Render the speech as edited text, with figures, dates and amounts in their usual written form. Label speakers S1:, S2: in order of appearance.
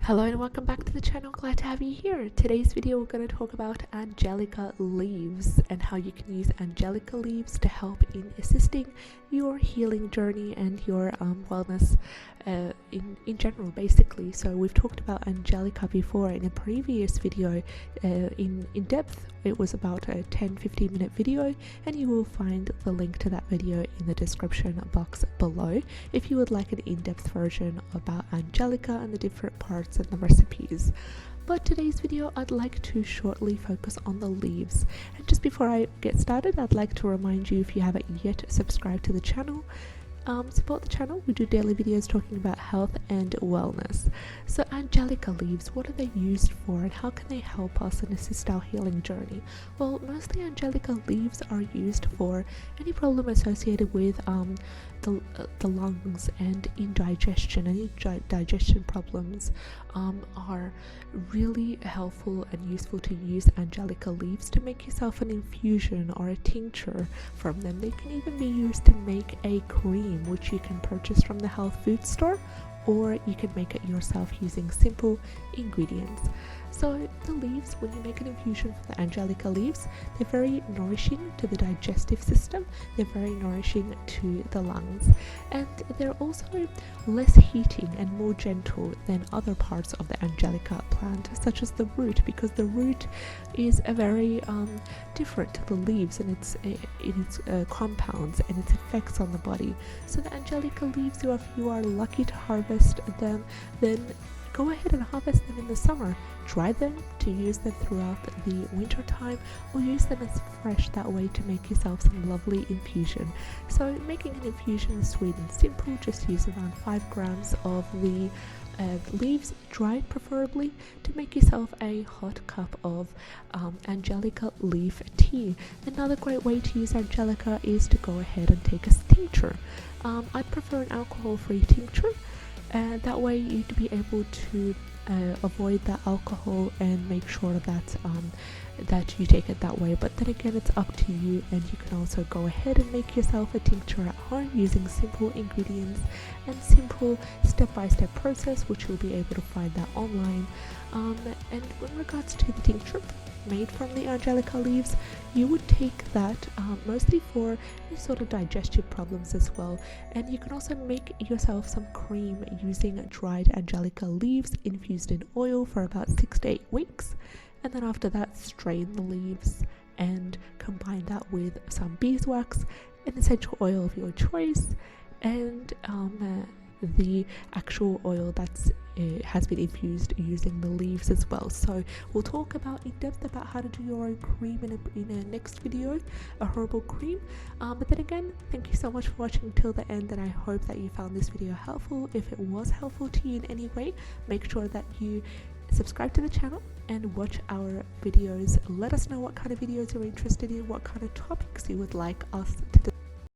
S1: Hello and welcome back to the channel. Glad to have you here. Today's video we're going to talk about Angelica leaves and how you can use Angelica leaves to help in assisting your healing journey and your wellness in general, basically. So we've talked about Angelica before in a previous video in depth. It was about a 10-15 minute video, and you will find the link to that video in the description box below if you would like an in-depth version about Angelica and the different parts and the recipes. But today's video I'd like to shortly focus on the leaves. And just before I get started, I'd like to remind you, if you haven't yet subscribed to the channel, support the channel. We do daily videos talking about health and wellness. So Angelica leaves, what are they used for and how can they help us and assist our healing journey? Well, mostly Angelica leaves are used for any problem associated with the lungs and indigestion. Any digestion problems are really helpful and useful to use Angelica leaves to make yourself an infusion or a tincture from them. They can even be used to make a cream, which you can purchase from the health food store, or you can make it yourself using simple ingredients. So the leaves, when you make an infusion from the Angelica leaves, they're very nourishing to the digestive system, they're very nourishing to the lungs, and they're also less heating and more gentle than other parts of the Angelica plant, such as the root, because the root is a very different to the leaves in its compounds and its effects on the body. So the Angelica leaves, if you are lucky to harvest them, then go ahead and harvest them in the summer. Dry them to use them throughout the winter time, or use them as fresh, that way to make yourself some lovely infusion. So making an infusion is sweet and simple. Just use around 5 grams of the leaves, dried preferably, to make yourself a hot cup of Angelica leaf tea. Another great way to use Angelica is to go ahead and take a tincture. I'd prefer an alcohol-free tincture. That way you'd be able to avoid the alcohol and make sure that you take it that way. But then again, it's up to you, and you can also go ahead and make yourself a tincture at home using simple ingredients and simple step-by-step process, which you'll be able to find that online. And in regards to the tincture made from the Angelica leaves, you would take that mostly for any sort of digestive problems as well, and you can also make yourself some cream using dried Angelica leaves infused in oil for about 6 to 8 weeks, and then after that strain the leaves and combine that with some beeswax, an essential oil of your choice, and the actual oil that's has been infused using the leaves as well. So we'll talk about in depth about how to do your own cream in a next video, a herbal cream. But then again, thank you so much for watching till the end, and I hope that you found this video helpful. If it was helpful to you in any way, make sure that you subscribe to the channel and watch our videos. Let us know what kind of videos you're interested in, what kind of topics you would like us to discuss.